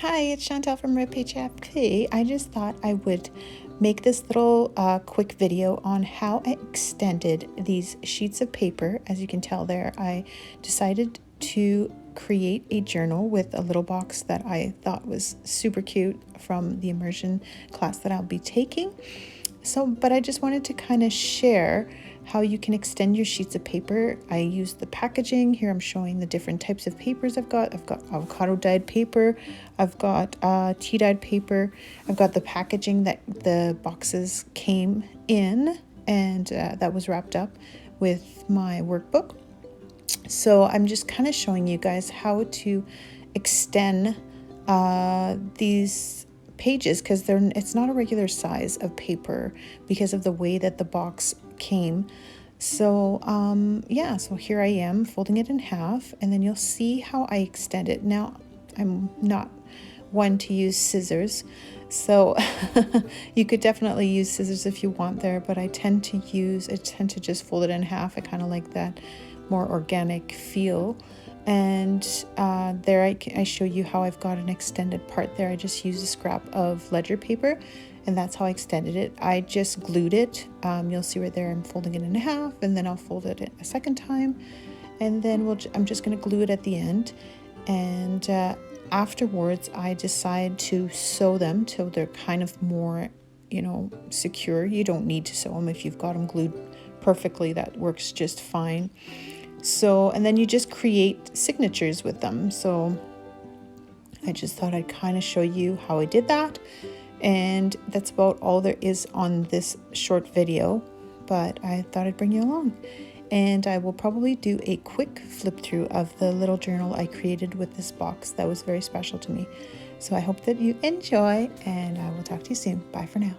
Hi, it's Chantel from Red Page FP. I just thought I would make this little quick video on how I extended these sheets of paper. As you can tell there, I decided to create a journal with a little box that I thought was super cute from the immersion class that I'll be taking. But I just wanted to kind of share how you can extend your sheets of paper. I use the packaging. Here I'm showing the different types of papers I've got. I've got avocado dyed paper. I've got tea dyed paper. I've got the packaging that the boxes came in, and that was wrapped up with my workbook. So I'm just kind of showing you guys how to extend these pages, because it's not a regular size of paper because of the way that the box came. So yeah, so here I am folding it in half, and then you'll see how I extend it. Now I'm not one to use scissors, so you could definitely use scissors if you want there, but I tend to just fold it in half. I kind of like that more organic feel. And there I show you how I've got an extended part there. I just used a scrap of ledger paper, and that's how I extended it. I just glued it. You'll see right there I'm folding it in half, and then I'll fold it a second time, and then I'm just going to glue it at the end. And afterwards I decide to sew them till they're kind of more, secure. You don't need to sew them if you've got them glued perfectly. That works just fine. So, and then you just create signatures with them. So I just thought I'd kind of show you how I did that. And that's about all there is on this short video, but I thought I'd bring you along. And I will probably do a quick flip through of the little journal I created with this box that was very special to me. So I hope that you enjoy, and I will talk to you soon. Bye for now.